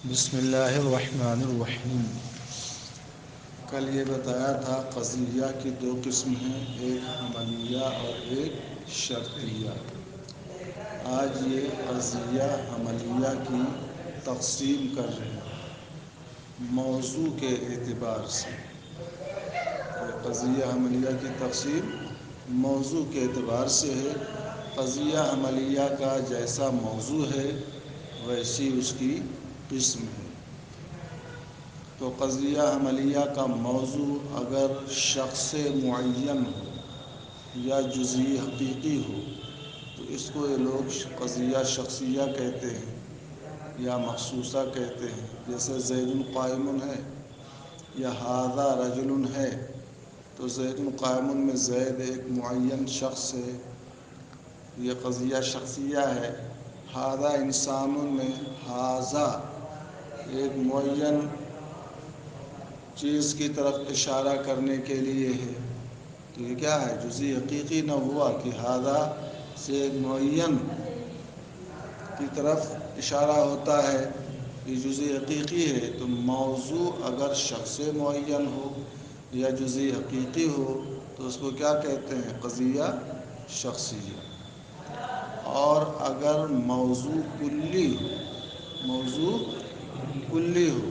بسم اللہ الرحمن الرحیم۔ کل یہ بتایا تھا قضیہ کی دو قسم ہیں، ایک حملیہ اور ایک شرطیہ۔ آج یہ قضیہ حملیہ کی تقسیم کر رہے ہیں موضوع کے اعتبار سے۔ قضیہ حملیہ کی تقسیم موضوع کے اعتبار سے ہے۔ قضیہ حملیہ کا جیسا موضوع ہے ویسی اس کی قسم ہے۔ تو قضیہ حملیہ کا موضوع اگر شخص معین ہو یا جزئی حقیقی ہو تو اس کو یہ لوگ قضیہ شخصیہ کہتے ہیں یا مخصوصہ کہتے ہیں۔ جیسے زید قائم ہے یا ھذا رجل ہے، تو زید قائم میں زید ایک معین شخص ہے، یہ قضیہ شخصیہ ہے۔ ھذا انسان میں ھذا ایک معین چیز کی طرف اشارہ کرنے کے لیے ہے، تو یہ کیا ہے؟ جزئی حقیقی نہ ہوا کہ ھذا سے ایک معین کی طرف اشارہ ہوتا ہے، یہ جزئی حقیقی ہے۔ تو موضوع اگر شخص معین ہو یا جزئی حقیقی ہو تو اس کو کیا کہتے ہیں؟ قضیہ شخصیہ۔ اور اگر موضوع کلی ہو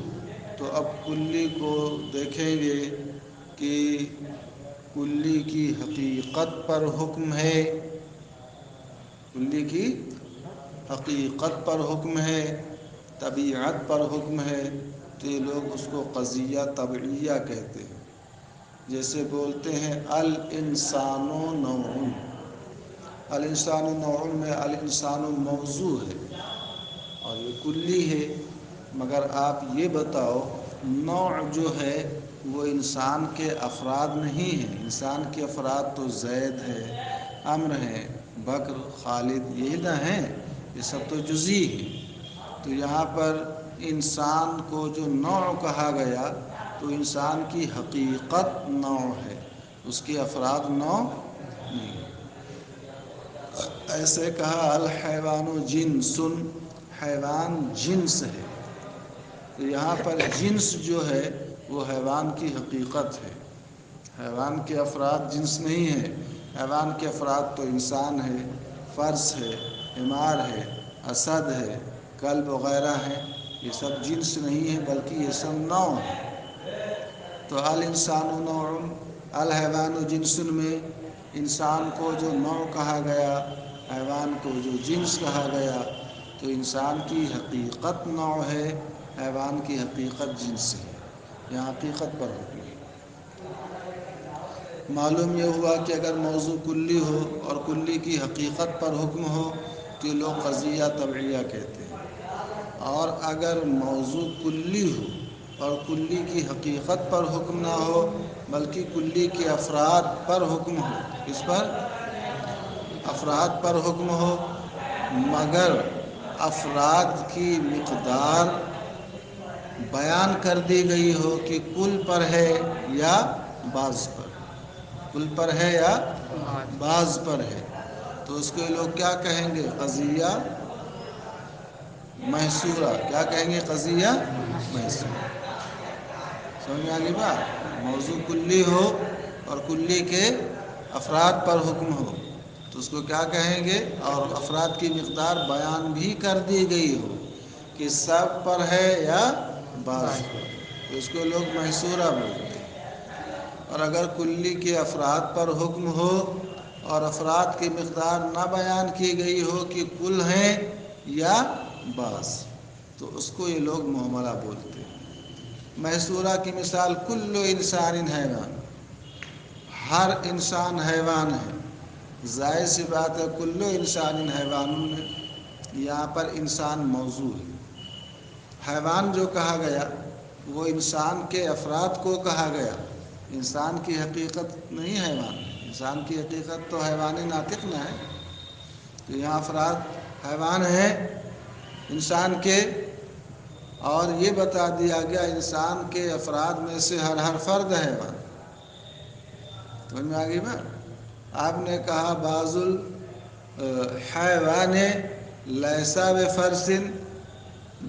تو اب کلی کو دیکھیں گے کہ کلی کی حقیقت پر حکم ہے، کلی کی حقیقت پر حکم ہے، طبیعت پر حکم ہے، تو یہ لوگ اس کو قضیہ طبعیہ کہتے ہیں۔ جیسے بولتے ہیں الانسان نوع، الانسان نوع میں الانسان موضوع ہے اور یہ کلی ہے، مگر آپ یہ بتاؤ نوع جو ہے وہ انسان کے افراد نہیں ہیں۔ انسان کے افراد تو زید ہے، عمر ہے، بکر، خالد، یہی نہ ہیں، یہ سب تو جزئی ہیں۔ تو یہاں پر انسان کو جو نوع کہا گیا تو انسان کی حقیقت نوع ہے، اس کے افراد نوع نہیں۔ ایسے کہا الحیوان جنس، حیوان جنس ہے، تو یہاں پر جنس جو ہے وہ حیوان کی حقیقت ہے، حیوان کے افراد جنس نہیں ہے۔ حیوان کے افراد تو انسان ہے، فرس ہے، حمار ہے، اسد ہے، کلب وغیرہ ہیں، یہ سب جنس نہیں ہے بلکہ یہ سب نوع ہے۔ تو الانسان نوع، الحیوان جنس میں انسان کو جو نوع کہا گیا، حیوان کو جو جنس کہا گیا، تو انسان کی حقیقت نوع ہے، حیوان کی حقیقت جنس ہے، یہاں حقیقت پر حکم ہے۔ معلوم یہ ہوا کہ اگر موضوع کلی ہو اور کلی کی حقیقت پر حکم ہو تو یہ لوگ قضیہ طبعیہ کہتے ہیں، اور اگر موضوع کلی ہو اور کلی کی حقیقت پر حکم نہ ہو بلکہ کلی کے افراد پر حکم ہو، اس پر افراد پر حکم ہو، مگر افراد کی مقدار بیان کر دی گئی ہو کہ کل پر ہے یا بعض پر، کل پر ہے یا بعض پر ہے، تو اس کو لوگ کیا کہیں گے؟ قضیہ محصورہ۔ کیا کہیں گے؟ قضیہ محصورہ۔ سمجھ میں آ گئی بات؟ موضوع کلی ہو اور کلی کے افراد پر حکم ہو تو اس کو کیا کہیں گے؟ اور افراد کی مقدار بیان بھی کر دی گئی ہو کہ سب پر ہے یا بعض پر، تو اس کو لوگ محصورہ بولتے ہیں۔ اور اگر کلی کے افراد پر حکم ہو اور افراد کی مقدار نہ بیان کی گئی ہو کہ کل ہیں یا بعض، تو اس کو یہ لوگ مہملہ بولتے ہیں۔ محصورہ کی مثال کل انسان حیوان، ہر انسان حیوان ہے۔ ظاہر سی بات ہے کل انسان حیوان میں یہاں پر انسان موضوع ہے۔ حیوان جو کہا گیا وہ انسان کے افراد کو کہا گیا، انسان کی حقیقت نہیں حیوان ہے، انسان کی حقیقت تو حیوان ناطق نہ ہے، تو یہاں افراد حیوان ہیں انسان کے، اور یہ بتا دیا گیا انسان کے افراد میں سے ہر فرد حیوان۔ سمجھ میں آ گئی بات؟ آپ نے کہا بعض الحیوان لیس بفرس،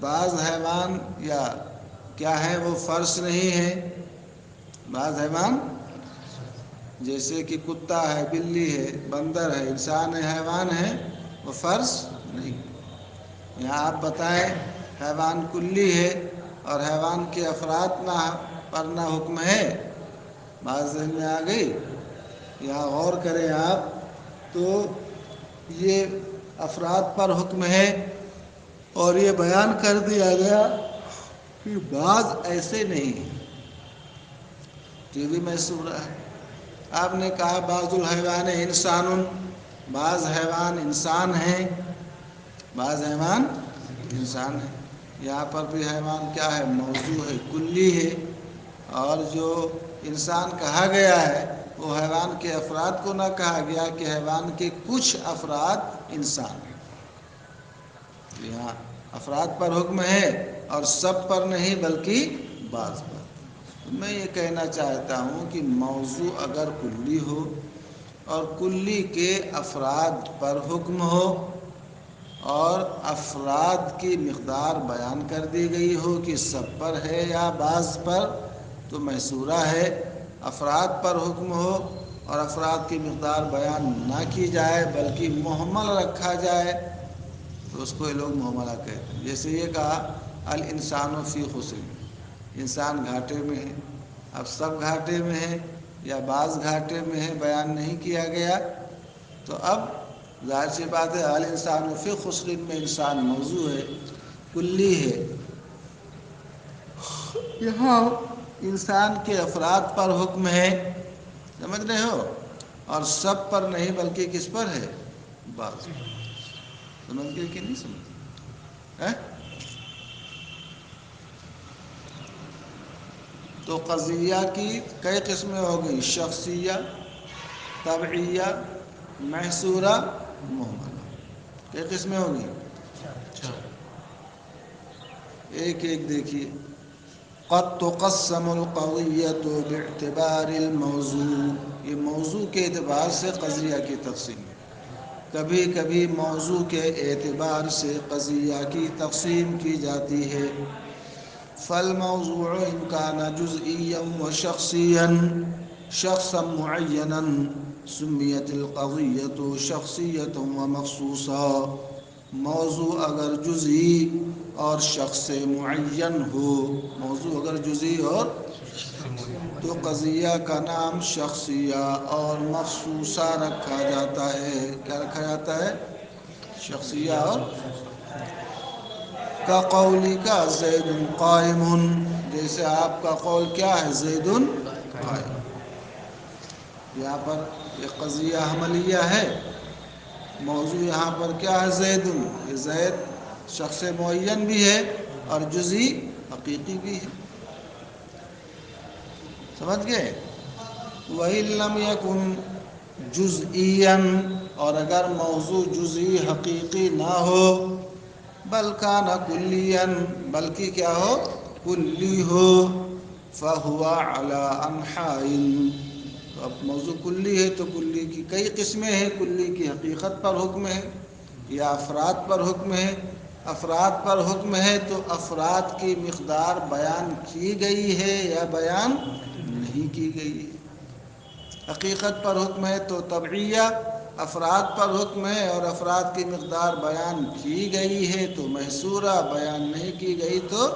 بعض حیوان یا کیا ہیں وہ فرس نہیں ہیں، بعض حیوان جیسے کہ کتا ہے، بلی ہے، بندر ہے، انسان ہے، حیوان ہے، وہ فرس نہیں۔ یہاں آپ بتائیں حیوان کلی ہے اور حیوان کے افراد پر نہ حکم ہے، بات ذہن میں آ گئی؟ یہاں غور کریں آپ تو یہ افراد پر حکم ہے اور یہ بیان کر دیا گیا کہ بعض ایسے نہیں ہیں، یہ بھی محسور ہے۔ آپ نے کہا بعض الحیوان انسان، بعض حیوان انسان ہیں، بعض حیوان انسان ہیں۔ یہاں پر بھی حیوان کیا ہے؟ موضوع ہے، کلی ہے، اور جو انسان کہا گیا ہے وہ حیوان کے افراد کو نہ کہا گیا کہ حیوان کے کچھ افراد انسان ہیں۔ یہاں افراد پر حکم ہے اور سب پر نہیں بلکہ بعض پر۔ میں یہ کہنا چاہتا ہوں کہ موضوع اگر کلی ہو اور کلی کے افراد پر حکم ہو اور افراد کی مقدار بیان کر دی گئی ہو کہ سب پر ہے یا بعض پر، تو محصورہ ہے۔ افراد پر حکم ہو اور افراد کی مقدار بیان نہ کی جائے بلکہ مہمل رکھا جائے تو اس کو یہ لوگ مہملہ کہتے ہیں۔ جیسے یہ کہا الانسان فی خسر، انسان گھاٹے میں ہے۔ اب سب گھاٹے میں ہے یا بعض گھاٹے میں ہے بیان نہیں کیا گیا، تو اب ظاہر سی بات ہے الانسان فی خسر میں انسان موضوع ہے، کلی ہے۔ یہاں انسان کے افراد پر حکم ہے، سمجھ رہے ہو، اور سب پر نہیں بلکہ کس پر ہے؟ بعض پر۔ سمجھ گئے کہ نہیں سمجھ؟ تو قضیہ کی کئی قسمیں ہو گئی، شخصیہ، طبعیہ، محصورہ، مہملہ، کئی قسمیں ہو گئی؟ ایک ایک دیکھیے۔ قد تقسم القضیۃ باعتبار الموضوع، یہ موضوع کے اعتبار سے قضیہ کی تقسیم ہے۔ کبھی کبھی موضوع کے اعتبار سے قضیہ کی تقسیم کی جاتی ہے۔ فالموضوع ان کان جزئیا وشخصیا شخصا معینا سمیت القضیۃ شخصیۃ ومخصوصا، موضوع اگر جزئی اور شخص معین ہو، موضوع اگر جزئی اور تو قضیہ کا نام شخصیہ اور مخصوصہ رکھا جاتا ہے۔ کیا رکھا جاتا ہے؟ شخصیہ اور کا قولی کا زید قائم، جیسے آپ کا قول کیا ہے؟ زید قائم۔ یہاں پر ایک قضیہ حملیہ ہے، موضوع یہاں پر کیا ہے؟ زید۔ یہ زید شخص معین بھی ہے اور جزئی حقیقی بھی ہے، سمجھ گئے؟ وَإِن لَّمْ يَكُن جُزْئِيًّا، اور اگر موضوع جزئی حقیقی نہ ہو، بل کان کلیًا، بلکہ کیا ہو؟ کلی ہو، فَهُوَ عَلَىٰ أَنْحَاءٍ، تو اب موضوع کلی ہے تو کلی کی کئی قسمیں ہیں، کلی کی حقیقت پر حکم ہے یا افراد پر حکم ہے۔ افراد پر حکم ہے تو افراد کی مقدار بیان کی گئی ہے یا بیان نہیں کی گئی ہے۔ حقیقت پر حکم ہے تو طبعیہ، افراد پر حکم ہے اور افراد کی مقدار بیان کی گئی ہے تو محصورہ، بیان نہیں کی گئی تو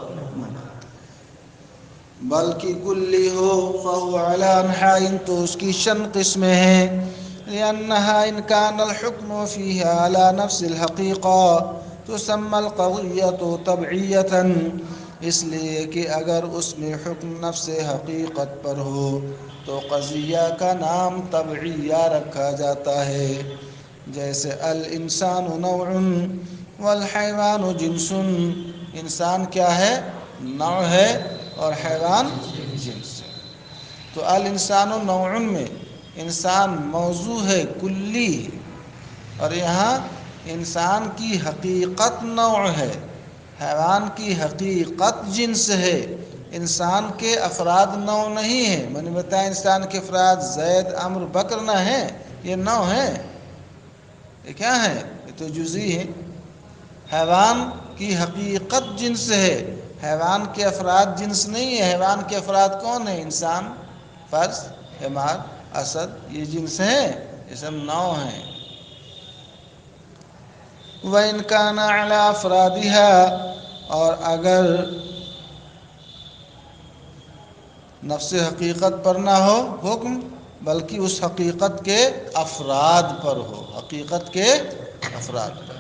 بلکہ کلی ہو، فَهُوَ عَلَىٰ أَنْحَاءٍ، تو اس کی شن قسمیں ہیں۔ لِأَنَّهَا إِنْ كَانَ الْحُكْمُ فِيهَا عَلَىٰ نَفْسِ الْحَقِيقَةِ تُسَمَّى الْقَضِيَّةُ طَبْعِيَّةً، اس لیے کہ اگر اس میں حکم نفس حقیقت پر ہو تو قضیہ کا نام طبعیہ رکھا جاتا ہے، جیسے الانسان نوع والحیوان جنس، انسان کیا ہے؟ نوع ہے اور حیوان جنس۔ تو الانسان نوع میں انسان موضوع ہے، کلی ہے، اور یہاں انسان کی حقیقت نوع ہے، حیوان کی حقیقت جنس ہے، انسان کے افراد نوع نہیں ہیں۔ میں نے بتایا انسان کے افراد زید، عمرو، بکر نہ ہیں، یہ نوع ہیں، یہ کیا ہیں؟ یہ تو جزئی ہیں۔ حیوان کی حقیقت جنس ہے، حیوان کے افراد جنس نہیں ہے۔ حیوان کے افراد کون ہیں؟ انسان، فرس، حمار، اسد، یہ جنس ہیں، یہ سب نوع ہیں۔ وَإِنْ كَانَ عَلَىٰ أَفْرَادِهَا، اور اگر نفس حقیقت پر نہ ہو حکم، بلکہ اس حقیقت کے افراد پر ہو، حقیقت کے افراد پر،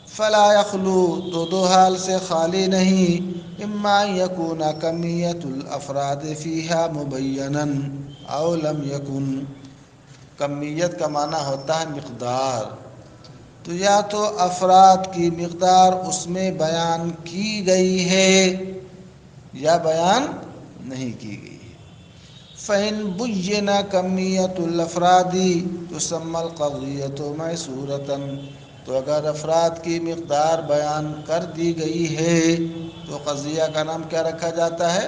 فلا یخلو، تو دو حال سے خالی نہیں، اما یکون کمیت الافراد فیہا مبینا او لم یکن، کمیت کا معنی ہوتا ہے مقدار، تو یا تو افراد کی مقدار اس میں بیان کی گئی ہے یا بیان نہیں کی گئی ہے۔ فَإِن بُيِّنَ كَمِّيَّةُ الْأَفْرَادِ تُسَمَّى الْقَضِيَّةُ مَحْصُورَةً، تو اگر افراد کی مقدار بیان کر دی گئی ہے تو قضیہ کا نام کیا رکھا جاتا ہے؟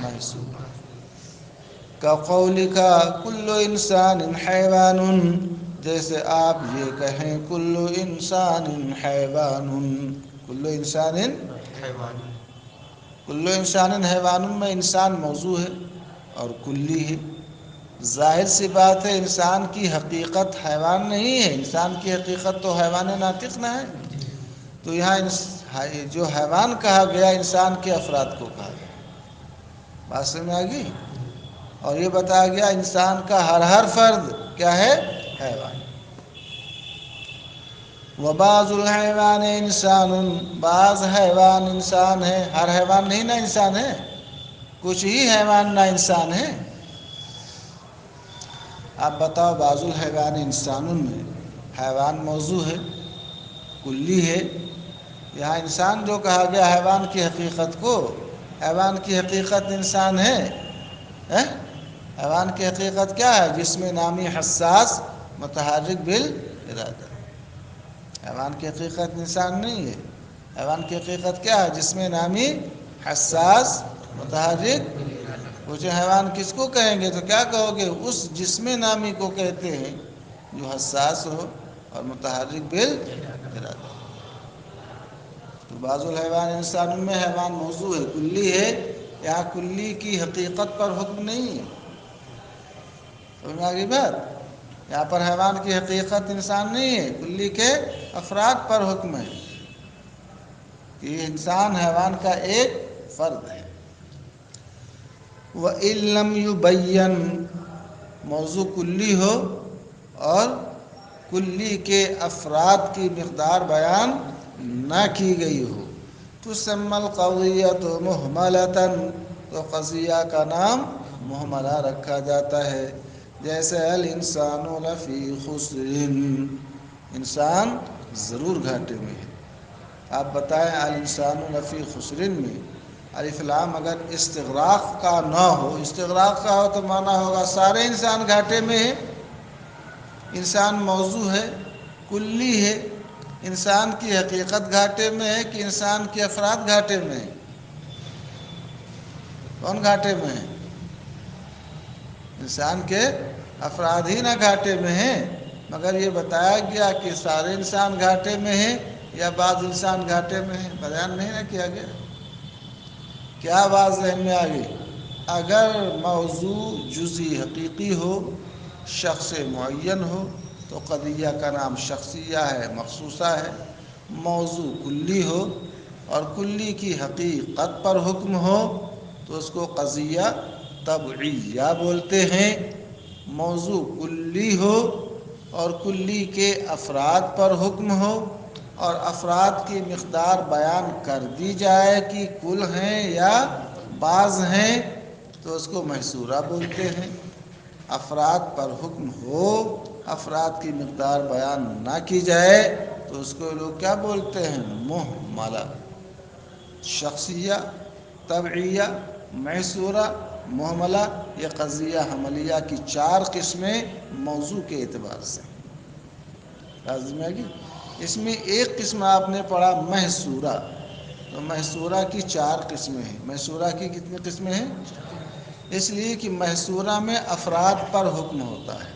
محصور۔ كَقَوْلِكَ كُلُّ إِنسَانٍ حَيْوَانٌ، جیسے آپ یہ کہیں کل انسان حیوان، کل انسان کل انسان حیوان میں انسان موضوع ہے اور کلی ہے۔ ظاہر سی بات ہے انسان کی حقیقت حیوان نہیں ہے، انسان کی حقیقت تو حیوان ناطق نہ ہے، تو یہاں جو حیوان کہا گیا انسان کے افراد کو کہا گیا، بات سمجھ میں آ گئی؟ اور یہ بتایا گیا انسان کا ہر فرد کیا ہے؟ حیوان۔ وَبَعْضُ الْحَيْوَانِ إِنسَانٌ، بعض حیوان انسان ہے، ہر حیوان نہیں نہ انسان ہے، کچھ ہی حیوان نہ انسان ہے۔ آپ بتاؤ بعض الحیوان انسان میں حیوان موضوع ہے، کلی ہے، یہاں انسان جو کہا گیا حیوان کی حقیقت کو، حیوان کی حقیقت انسان ہے؟ حیوان کی حقیقت کیا ہے؟ جسم نامی حساس متحرک بالارادہ۔ حیوان کی حقیقت انسان نہیں ہے، حیوان کی حقیقت کیا ہے؟ جسم نامی حساس متحرک۔ پوچھے حیوان کس کو کہیں گے تو کیا کہو گے؟ اس جسم نامی کو کہتے ہیں جو حساس ہو اور متحرک بالارادہ۔ تو بعض الحیوان انسان میں حیوان موضوع ہے، کلی ہے، یہاں کلی کی حقیقت پر حکم نہیں ہے، سمجھ میں آگئی بات؟ یہاں پر حیوان کی حقیقت انسان نہیں ہے، کلی کے افراد پر حکم ہے کہ انسان حیوان کا ایک فرد ہے۔ وَإِن لَّمْ يُبَيَّن، موضوع کلی ہو اور کلی کے افراد کی مقدار بیان نہ کی گئی ہو، تُسَمَّى الْقَضِيَّةُ مُهْمَلَةً، تو قضیہ کا نام مہملہ رکھا جاتا ہے۔ جیسے الانسان لفی خسر، انسان ضرور گھاٹے میں ہے۔ آپ بتائیں الانسان لفی خسر میں الف لام اگر استغراق کا نہ ہو، استغراق کا ہو تو معنی ہوگا سارے انسان گھاٹے میں ہیں۔ انسان موضوع ہے، کلی ہے، انسان کی حقیقت گھاٹے میں ہے کہ انسان کے افراد گھاٹے میں ہیں؟ کون گھاٹے میں ہے؟ انسان کے افراد ہی نہ گھاٹے میں ہیں، مگر یہ بتایا گیا کہ سارے انسان گھاٹے میں ہیں یا بعض انسان گھاٹے میں ہیں، بیان نہیں نہ کیا گیا۔ کیا بات ذہن میں آ گئی؟ اگر موضوع جزئی حقیقی ہو، شخص معین ہو تو قضیہ کا نام شخصیہ ہے، مخصوصہ ہے۔ موضوع کلی ہو اور کلی کی حقیقت پر حکم ہو تو اس کو قضیہ تبعیہ بولتے ہیں۔ موضوع کلی ہو اور کلی کے افراد پر حکم ہو اور افراد کی مقدار بیان کر دی جائے کہ کل ہیں یا بعض ہیں تو اس کو محصورہ بولتے ہیں۔ افراد پر حکم ہو، افراد کی مقدار بیان نہ کی جائے تو اس کو لوگ کیا بولتے ہیں؟ مہملہ۔ شخصیہ، تبعیہ، محصورہ، مہملہ، یہ قضیہ حملیہ کی چار قسمیں موضوع کے اعتبار سے۔ لازم ہے کہ اس میں ایک قسم آپ نے پڑھا محصورہ، تو محصورہ کی چار قسمیں ہیں۔ محصورہ کی کتنی قسمیں ہیں؟ اس لیے کہ محصورہ میں افراد پر حکم ہوتا ہے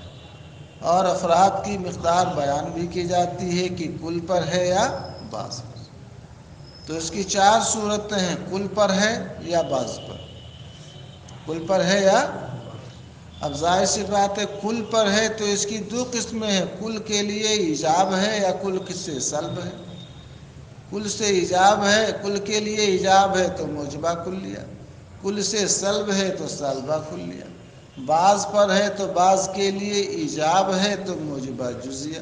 اور افراد کی مقدار بیان بھی کی جاتی ہے کہ کل پر ہے یا بعض پر۔ تو اس کی 4 صورتیں ہیں، کل پر ہے یا بعض پر، کل پر ہے یا، اب ظاہر سی بات ہے کل پر ہے تو اس کی 2 قسمیں ہیں، کل کے لیے ایجاب ہے یا کل کس سے سلب ہے۔ کل سے ایجاب ہے، کل کے لیے ایجاب ہے تو موجبہ کلیہ، کل سے سلب ہے تو سالبہ کلیہ، بعض پر ہے تو بعض کے لیے ایجاب ہے تو موجبہ جزیہ،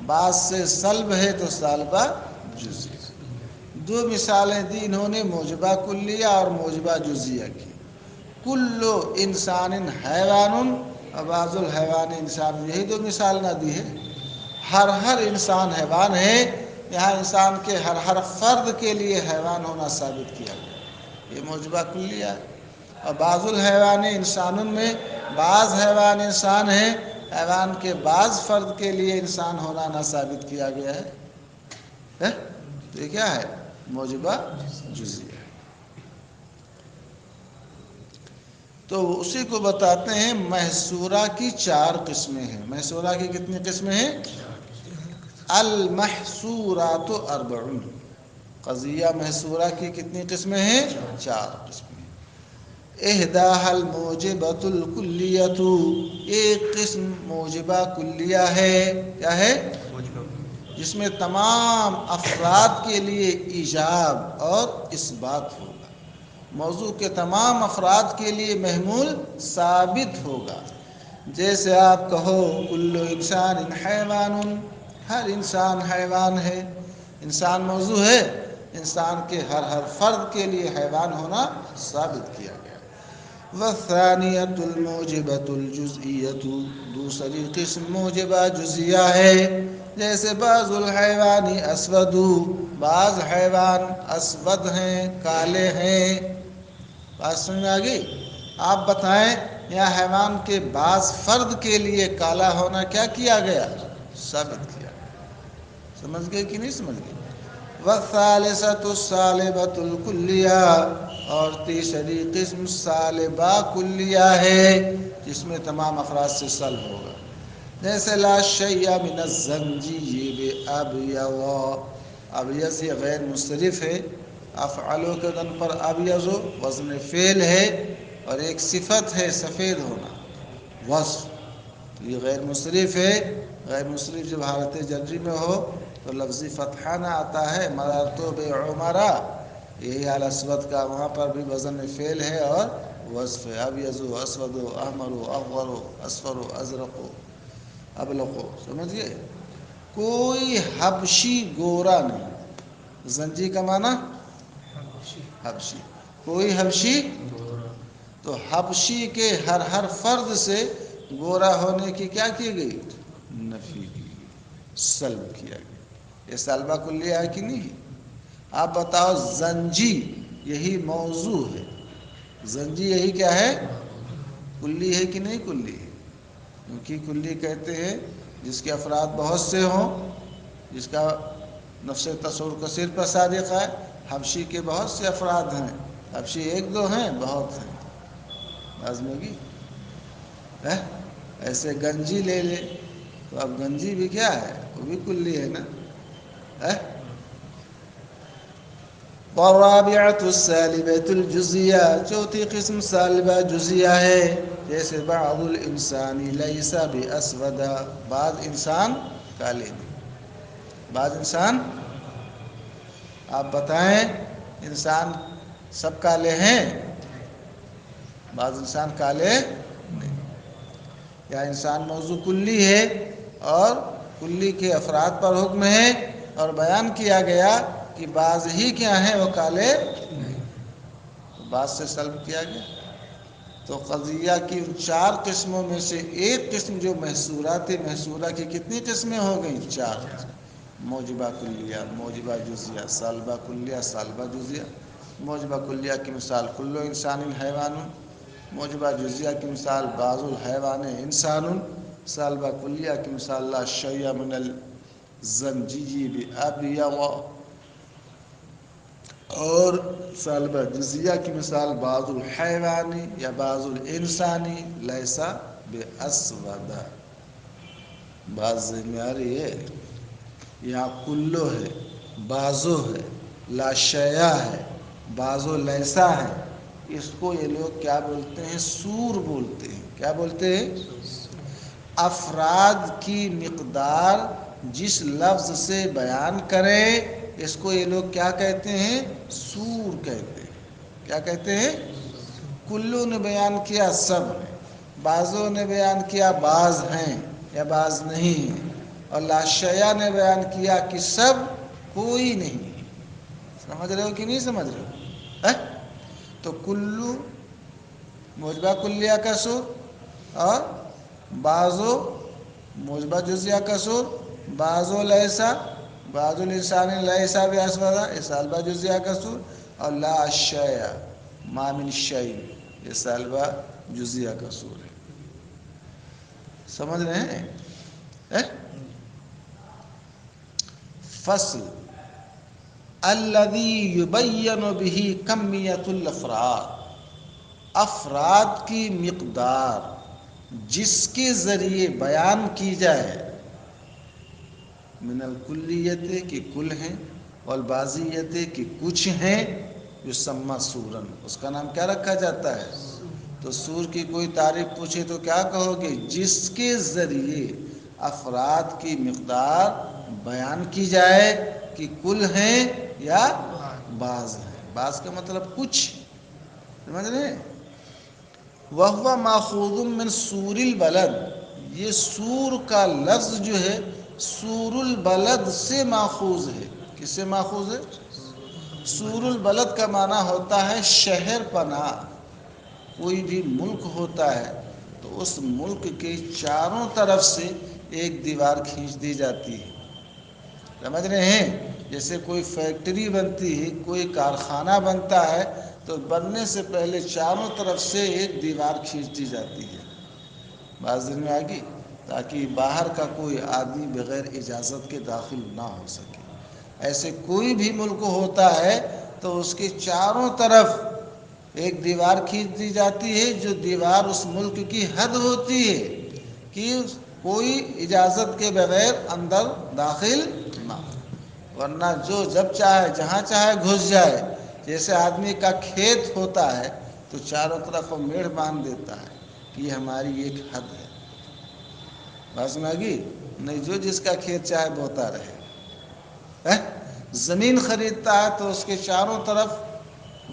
بعض سے سلب ہے تو سالبہ جزیہ۔ 2 مثالیں دی انہوں نے موجبہ کلیہ اور موجبہ جزیہ کی۔ کلو انسان حیوان اور بعض الحیوان انسان، یہی 2 مثال نہ دی ہے۔ ہر انسان حیوان ہے، یہاں انسان کے ہر فرد کے لیے حیوان ہونا ثابت کیا گیا، یہ موجبہ کلیہ ہے۔ اور بعض الحیوان انسان میں بعض حیوان انسان ہیں، حیوان کے بعض فرد کے لیے انسان ہونا نہ ثابت کیا گیا ہے، تو یہ کیا ہے؟ موجبہ جزیہ۔ تو اسی کو بتاتے ہیں محصورہ کی 4 قسمیں ہیں۔ محصورہ کی کتنی قسمیں ہیں؟ المحصورات 4، قضیہ محصورہ کی کتنی قسمیں ہیں؟ 4 قسمیں۔ احداها الموجبۃ الکلیۃ، ایک قسم موجبہ کلیہ ہے، کیا ہے؟ جس میں تمام افراد کے لیے ایجاب اور اثبات ہوگا، موضوع کے تمام افراد کے لیے محمول ثابت ہوگا۔ جیسے آپ کہو کل انسان حیوان، ہر انسان حیوان ہے، انسان موضوع ہے، انسان کے ہر فرد کے لیے حیوان ہونا ثابت کیا گیا۔ والثانیۃ الموجبۃ الجزئیۃ، دوسری قسم موجبہ جزیہ ہے، جیسے بعض الحیوان اسود، بعض حیوان اسود ہیں، کالے ہیں۔ بات سمجھ میں آ گئی؟ آپ بتائیں یہاں حیوان کے بعض فرد کے لیے کالا ہونا کیا کیا گیا؟ ثابت کیا گیا۔ سمجھ گئے کہ نہیں سمجھ گئے؟ والثالثۃ السالبۃ الکلیہ، اور تیسری قسم سالبہ کلیہ ہے، جس میں تمام افراد سے سلب ہوگا۔ جیسے لا شیء من الزنجیب ابیض، ابیض یہ غیر مصرف ہے، افعلوا کے وزن پر ابیض وزن فعل ہے، اور ایک صفت ہے سفید ہونا، وصف، یہ غیر مصرف ہے۔ غیر مصرف جب حالت جری میں ہو تو لفظی فتحہ نہ آتا ہے، مررت بعمرا، یہی حال اسود کا، وہاں پر بھی وزن فعل ہے اور وصف ہے، ابیض اسود احمر اغور اصفر ازرق ابلق، سمجھ گئے؟ کوئی حبشی گورا نہیں، زنجی کا معنی حبشی، کوئی حبشی، تو حبشی کے ہر فرد سے گورا ہونے کی کیا کی گئی؟ نفی کی گئی، سلب کیا گیا۔ یہ سلبہ کلیہ ہے کہ نہیں؟ آپ بتاؤ زنجی یہی موضوع ہے، زنجی یہی کیا ہے؟ کلی ہے کہ نہیں کلی ہے؟ کیونکہ کلی کہتے ہیں جس کے افراد بہت سے ہوں، جس کا نفس تصور کثیر پر صادق ہے۔ حبشی کے بہت سے افراد ہیں، حبشی 1 2 ہیں، بہت ہیں، آزمگی ایسے گنجی لے لے تو اب گنجی بھی کیا ہے؟ وہ بھی کلی ہے نا۔ والرابعۃ السالبۃ الجزیہ، چوتھی قسم سالبہ جزیہ ہے، جیسے بعض الانسان لیس باسود، بعض انسان کالے نہیں، بعض انسان، آپ بتائیں انسان سب کالے ہیں؟ بعض انسان کالے نہیں۔ یا انسان موضوع کلی ہے اور کلی کے افراد پر حکم ہے، اور بیان کیا گیا کہ بعض ہی کیا ہیں وہ کالے نہیں، بعض سے سلب کیا گیا۔ تو قضیہ کی ان 4 قسموں میں سے ایک قسم جو محصورات محصورہ کی کتنی قسمیں ہو گئیں؟ 4 قسم، موجبہ کلیہ، موجبہ جزیہ، سالبہ کلیہ، سالبہ جزیہ۔ موجبہ کلیہ کی مثال کل انسان حیوان، موجبہ جزیہ کی مثال بعض الحیوان انسان، سالبہ کلیہ کی مثال لا شیء من الزنجیب ابیض، اور سالبہ جزیہ کی مثال بعض الحیوانی یا بعض الانسانی لیسا باسود۔ بعض ذہن میں آ رہی ہے؟ یہاں کلو ہے، بعضو ہے، لا شیء ہے، بعض و لیسا ہے، اس کو یہ لوگ کیا بولتے ہیں؟ سور بولتے ہیں۔ کیا بولتے ہیں؟ افراد کی مقدار جس لفظ سے بیان کرے اس کو یہ لوگ کیا کہتے ہیں؟ سور کہتے ہیں۔ کیا کہتے ہیں؟ کلو نے بیان کیا سب ہیں، بعضوں نے بیان کیا بعض ہیں یا بعض نہیں ہیں، اور لا شیء نے بیان کیا کہ سب کوئی نہیں ہے۔ سمجھ رہے ہو کہ نہیں سمجھ رہے ہو؟ تو کلو موجبہ کلیہ کا سور، اور بعضو موجبہ جزیہ کا سور، بعضو لیسا، بعض الانسان لیسا باسودہ یہ سالبہ جزیہ کا سور، اور لا شیء ما من شیء یہ سالبہ جزیہ کا سور ہے۔ سمجھ رہے ہیں؟ فصل الذی یبین بہ کمیۃ الافراد، افراد کی مقدار جس کے ذریعے بیان کی جائے، من الکلیت کہ کل ہیں، والبعضیت کہ کچھ ہیں، یسمى سورن اس کا نام کیا رکھا جاتا ہے؟ تو سور کی کوئی تعریف پوچھے تو کیا کہو گے؟ جس کے ذریعے افراد کی مقدار بیان کی جائے کہ کل ہیں یا بعض ہیں۔ بعض کا مطلب کچھ، سمجھ رہے ہیں؟ وَهُوَ مَأْخُوذٌ مِّن سُورِ الْبَلَد، یہ سور کا لفظ جو ہے سور البلد سے ماخوذ ہے۔ کس سے ماخوذ ہے؟ سور البلد کا معنی ہوتا ہے شہر پناہ۔ کوئی بھی ملک ہوتا ہے تو اس ملک کے چاروں طرف سے ایک دیوار کھینچ دی جاتی ہے۔ سمجھ رہے ہیں؟ جیسے کوئی فیکٹری بنتی ہے، کوئی کارخانہ بنتا ہے تو بننے سے پہلے چاروں طرف سے ایک دیوار کھینچ دی جاتی ہے۔ بات دن میں آ گئی، تاکہ باہر کا کوئی آدمی بغیر اجازت کے داخل نہ ہو سکے۔ ایسے کوئی بھی ملک ہوتا ہے تو اس کے چاروں طرف ایک دیوار کھینچ دی جاتی ہے، جو دیوار اس ملک کی حد ہوتی ہے کہ کوئی اجازت کے بغیر اندر داخل نہ ہو، ورنہ جو جب چاہے جہاں چاہے گھس جائے۔ جیسے آدمی کا کھیت ہوتا ہے تو چاروں طرف وہ میڑ باندھ دیتا ہے کہ یہ ہماری ایک حد ہے۔ بات سمجھ گئی؟ نہیں جو جس کا کھیت چاہے بوتا رہے۔ زمین خریدتا ہے تو اس کے چاروں طرف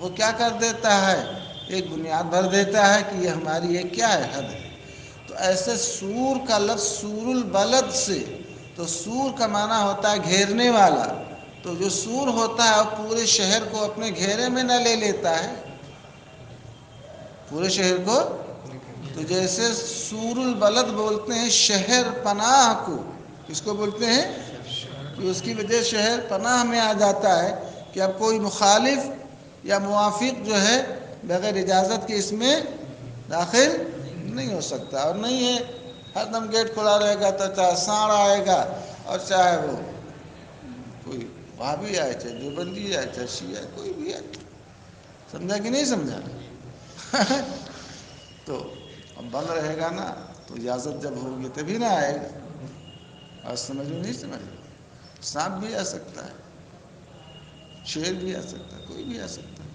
وہ کیا کر دیتا ہے؟ ایک بنیاد بھر دیتا ہے کہ یہ ہماری ایک کیا ہے؟ حد ہے۔ تو ایسے سور کا لفظ سور البلد سے، تو سور کا معنی ہوتا ہے گھیرنے والا۔ تو جو سور ہوتا ہے وہ پورے شہر کو اپنے گھیرے میں نہ لے لیتا ہے، پورے شہر کو۔ تو جیسے سور البلد بولتے ہیں شہر پناہ کو، کس کو بولتے ہیں؟ کہ اس کی وجہ شہر پناہ میں آ جاتا ہے کہ اب کوئی مخالف یا موافق جو ہے بغیر اجازت کے اس میں داخل نہیں ہو سکتا۔ اور نہیں ہے ہر دم گیٹ کھلا رہے گا تو چاہے سانڑ آئے گا اور چاہے وہ کوئی بھابھی آئے، چاہے دیوبندی آئے، چاہے شیعہ آئے، کوئی بھی آئے۔ سمجھا کہ نہیں سمجھا؟ تو اب بند رہے گا نا تو اجازت جب ہوگی تبھی نہ آئے گا۔ اور سمجھ میں نہیں سمجھ؟ سانپ بھی آ سکتا ہے، شیر بھی آ سکتا ہے، کوئی بھی آ سکتا ہے،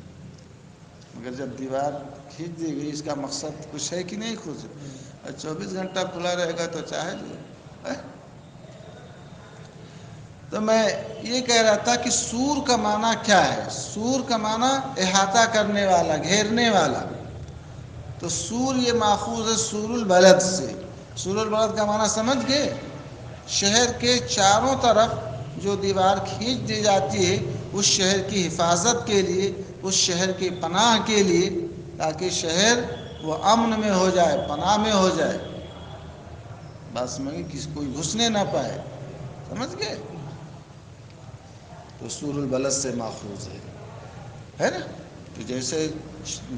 مگر جب دیوار کھینچ دی گئی اس کا مقصد کچھ ہے کہ نہیں کچھ؟ اور 24 گھنٹہ کھلا رہے گا تو چاہے جو۔ تو میں یہ کہہ رہا تھا کہ سور کا معنی کیا ہے؟ سور کا معنی احاطہ کرنے والا، گھیرنے والا۔ تو سور یہ ماخوذ ہے سور البلد سے۔ سور البلد کا معنی سمجھ گئے؟ شہر کے چاروں طرف جو دیوار کھینچ دی جاتی ہے اس شہر کی حفاظت کے لیے، اس شہر کی پناہ کے لیے، تاکہ شہر وہ امن میں ہو جائے، پناہ میں ہو جائے۔ بس میں کسی کوئی گھسنے نہ پائے، سمجھ گئے؟ تو سور البلد سے ماخوذ ہے نا؟ تو جیسے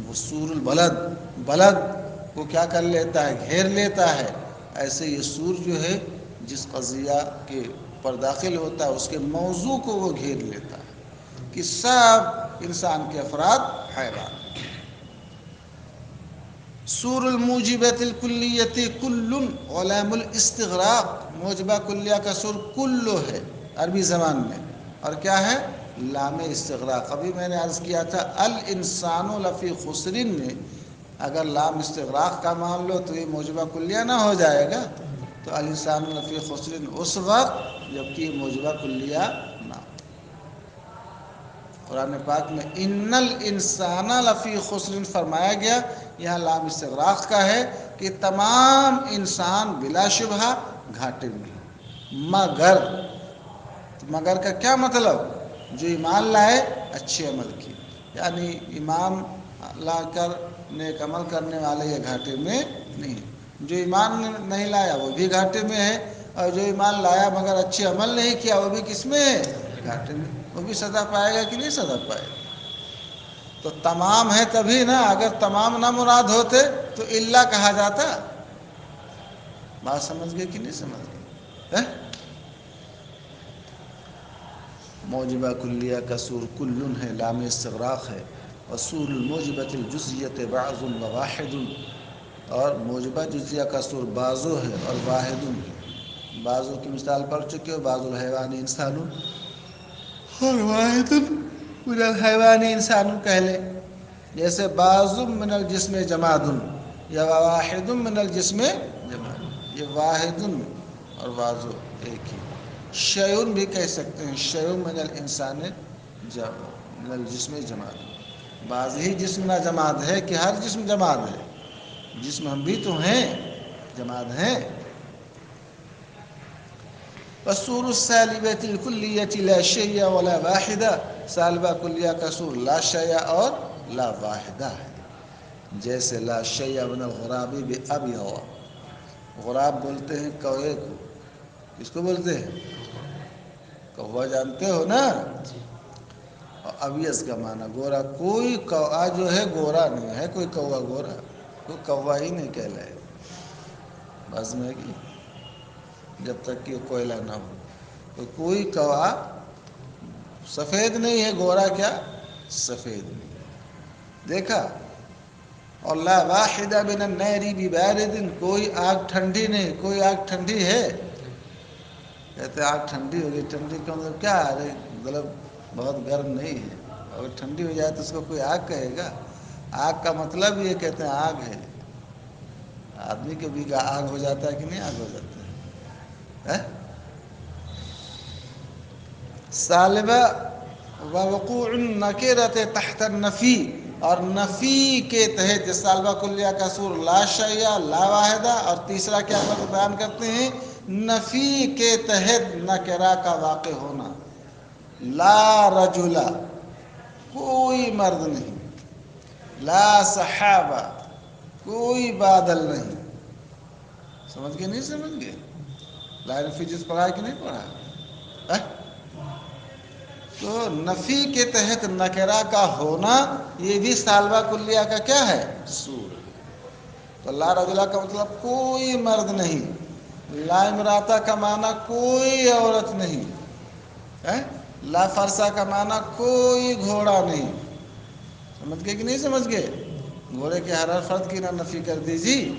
وہ سور البلد، بلد کو کیا کر لیتا ہے؟ گھیر لیتا ہے۔ ایسے یہ سور جو ہے جس قضیہ کے پر داخل ہوتا ہے اس کے موضوع کو وہ گھیر لیتا ہے کہ سب انسان کے افراد حیوان۔ سور الموجبۃ الکلیۃ کل علام الاستغراق، موجبہ کلیہ کا سور کلو ہے عربی زبان میں، اور کیا ہے؟ لام استغراق. ابھی میں نے عرض کیا تھا الانسان لفی خسرن میں اگر لام استغراق کا مان لو تو یہ موجبہ کلیہ نہ ہو جائے گا. تو الانسان لفی خسرن اس وقت جبکہ یہ موجبہ کلیہ نہ ہو. قرآن پاک میں ان الانسان لفی خسرن فرمایا گیا، یہاں لام استغراق کا ہے کہ تمام انسان بلا شبہ گھاٹے میں. مگر کا کیا مطلب؟ جو ایمان لائے اچھے عمل کی، یعنی ایمان لا کر نیک عمل کرنے والے یہ گھاٹے میں نہیں. جو ایمان نہیں لایا وہ بھی گھاٹے میں ہے، اور جو ایمان لایا مگر اچھے عمل نہیں کیا وہ بھی کس میں ہے؟ گھاٹے میں. وہ بھی سزا پائے گا کہ نہیں سزا پائے گا؟ تو تمام ہے تبھی نا، اگر تمام نہ مراد ہوتے تو الا کہا جاتا. بات سمجھ گئے کہ نہیں سمجھ گئے؟ موجبہ کلیہ کا سور کلن ہے، لام استغراق ہے. اصول الموجبۃ الجزیۃ بعض و واحد، اور موجبہ جزیہ کا سور بعضو ہے اور واحد. بعضو کی مثال پڑھ چکے ہو، بعض الحیوان انسان اور واحد من الحیوان انسان کہہ لیں. جیسے بعض من الجسم جماد یا واحد من الجسم جماد، یہ واحد اور بعض ایک ہی. شیون بھی کہہ سکتے ہیں، شیون من الانسان من الجسم جماد. بعض ہی جسم نہ جماد ہے کہ ہر جسم جماد ہے؟ جسم ہم بھی تو ہیں، جماد ہیں. والسور السالبۃ الکلیۃ لا شیء ولا واحدہ، سالبہ کلیہ کا سور لا شیء اور لا واحدہ ہے. جیسے لا شیء من الغراب بأبیض، غراب بولتے ہیں کوے کو. کس کو بولتے ہیں؟ کوا جانتے ہو نا. اور ابیض کا معنی گورا. کوئی کوا جو ہے گورا نہیں ہے، کوئی کوا گورا، کوئی کوا ہی نہیں کہلائے. بس میں کہ جب تک کہ کوئلہ نہ ہو تو کوئی کوا سفید نہیں ہے. گورا کیا؟ سفید نہیں. دیکھا؟ اور لا واحدہ من النار ببارد، کوئی آگ ٹھنڈی نہیں. کوئی آگ ٹھنڈی ہے؟ کہتے آگ ٹھنڈی ہوگی. ٹھنڈی کا مطلب کیا ہے؟ مطلب بہت گرم نہیں ہے. اگر ٹھنڈی ہو جائے تو اس کو کوئی آگ کہے گا؟ آگ کا مطلب یہ کہتے ہیں آگ ہے. آدمی کے بھی آگ ہو جاتا ہے کہ نہیں آگ ہو جاتا ہے؟ سالبہ ووقوع النکرۃ تحت النفی، اور نفی کے تحت سالبہ کلیہ کا سور لا شیء لا واحدہ. اور تیسرا کیا بیان کرتے ہیں؟ نفی کے تحت نکرہ کا واقع ہونا. لا رجل، کوئی مرد نہیں. لا صحابہ، کوئی بادل نہیں. سمجھ گئے نہیں سمجھ گئے؟ لا نفی جس پڑھا کہ نہیں پڑھا؟ تو نفی کے تحت نکرہ کا ہونا یہ بھی سالبہ کلیہ کا کیا ہے؟ سور. تو لا رجلہ کا مطلب کوئی مرد نہیں. لا امراتہ کا معنی کوئی عورت نہیں. لا فرسہ کا معنی کوئی گھوڑا نہیں. سمجھ گئے کہ نہیں سمجھ گئے؟ گھوڑے کے ہر فرد کی نہ نفی کر دیجیے.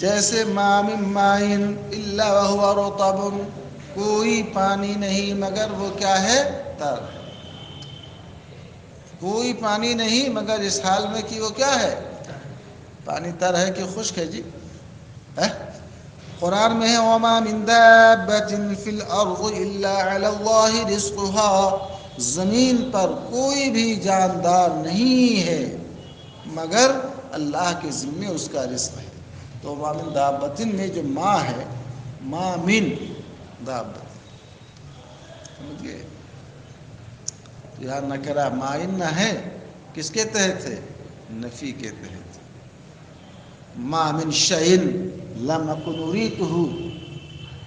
جیسے ما من ماء الا وهو رطب، کوئی پانی نہیں مگر وہ کیا ہے؟ تر. کوئی پانی نہیں مگر اس حال میں کہ وہ کیا ہے؟ پانی تر ہے کہ خشک ہے جی؟ قرآن میں ہے وما من دابۃ فی الارض الا علی اللہ رزقها، زمین پر کوئی بھی جاندار نہیں ہے مگر اللہ کے ذمے اس کا رزق ہے. تو ما من دابۃ میں جو ما ہے، ما من دابۃ، سمجھ گئے؟ یہاں نکرہ مائن نہ ہے، کس کے تحت ہے؟ نفی کے تحت. ما من شیء لم اکن اریتہ،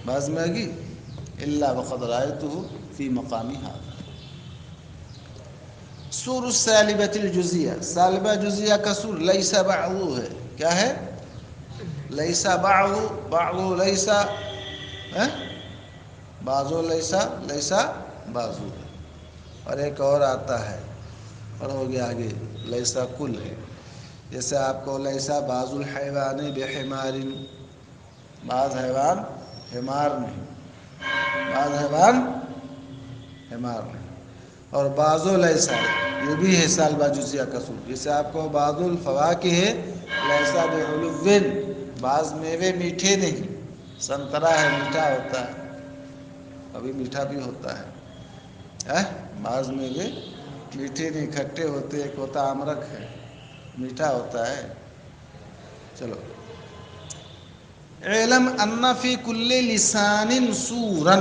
بعض میں آگی الا وقد رأیتہ فی مقام ھذا. سور السالبۃ الجزیہ، سالبہ جزیہ کا سور لیس بعض ہے. کیا ہے؟ لیس بعض، بعض لیس، بعض لیس، لیس بعض. اور ایک اور آتا ہے، پڑھو گے آگے، لیسا کل ہے. جیسے آپ کو لیسا بعض الحیوان بحمار، بعض حیوان حمار نہیں، بعض حیوان حمار نہیں، اور بعض لیسا یہ بھی ہے سالبہ جزیہ کسور، جیسے آپ کو بعض الفواکہ ہے لیسا بعلوٍ، بعض میوے میٹھے نہیں، سنترا ہے میٹھا ہوتا ہے، کبھی میٹھا بھی ہوتا ہے، بعض میوے میٹھے نہیں کھٹے ہوتے، ایک ہوتا امرک ہے میٹھا ہوتا ہے۔ چلو، علم ان فی کل لسان سورا،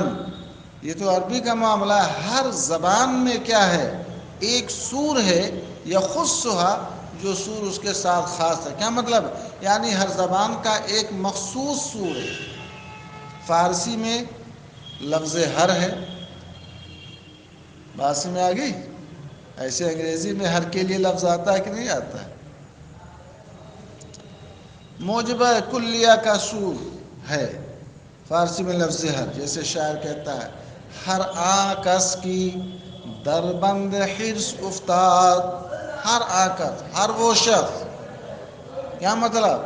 یہ تو عربی کا معاملہ ہے، ہر زبان میں کیا ہے ایک سور ہے، یخصھا جو سور اس کے ساتھ خاص ہے، کیا مطلب؟ یعنی ہر زبان کا ایک مخصوص سور ہے۔ فارسی میں لفظ ہر ہے، بات سمجھ میں آ گئی؟ ایسے انگریزی میں ہر کے لیے لفظ آتا ہے کہ نہیں آتا ہے؟ موجبہ کلیہ کا سور ہے فارسی میں لفظ ہر، جیسے شاعر کہتا ہے ہر آکس کی دربند حرص افتاد، ہر آکس، ہر وہ شخص، کیا مطلب؟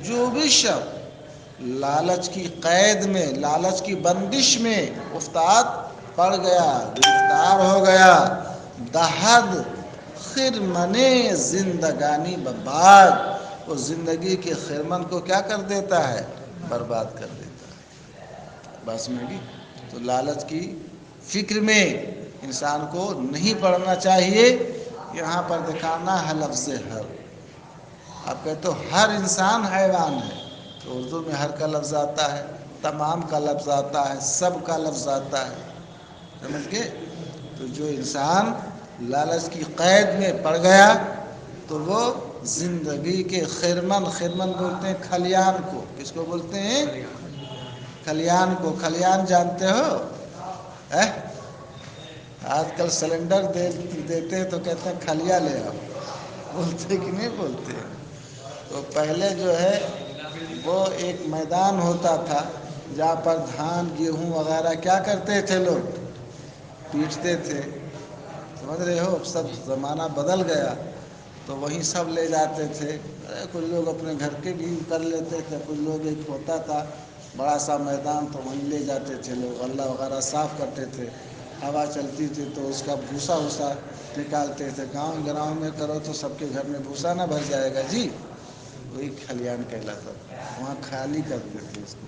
جو بھی شخص لالچ کی قید میں، لالچ کی بندش میں افتاد پڑ گیا، گرفتار ہو گیا، دہد خرمن زندگانی برباد، وہ زندگی کے خرمن کو کیا کر دیتا ہے؟ برباد کر دیتا ہے۔ بس میں بھی تو لالچ کی فکر میں انسان کو نہیں پڑنا چاہیے۔ یہاں پر دکھانا ہے لفظ ہر، آپ کہتے ہو ہر انسان حیوان ہے، تو اردو میں ہر کا لفظ آتا ہے، تمام کا لفظ آتا ہے، سب کا لفظ آتا ہے، سمجھ گئے؟ تو جو انسان لالچ کی قید میں پڑ گیا تو وہ زندگی کے خرمن، خرمن بولتے ہیں کھلیان کو، کس کو بولتے ہیں؟ کھلیان کو۔ کھلیان جانتے ہو؟ آج کل سلنڈر دیتے ہیں تو کہتے ہیں کھلیا لے آؤ، بولتے کہ نہیں بولتے؟ تو پہلے جو ہے وہ ایک میدان ہوتا تھا جہاں پر دھان گیہوں وغیرہ کیا کرتے تھے لوگ؟ پیٹتے تھے، سمجھ رہے ہو؟ سب زمانہ بدل گیا تو وہیں سب لے جاتے تھے، کچھ لوگ اپنے گھر کے بھی کر لیتے تھے، کچھ لوگ ایک ہوتا تھا بڑا سا میدان تو وہیں لے جاتے تھے لوگ، غلہ وغیرہ صاف کرتے تھے، ہوا چلتی تھی تو اس کا بھوسا ووسا نکالتے تھے۔ گاؤں گراؤں میں کرو تو سب کے گھر میں بھوسا نہ بھر جائے گا جی، وہی کھلیان کہلاتا تھا، وہاں خالی کرتے تھے اس کو،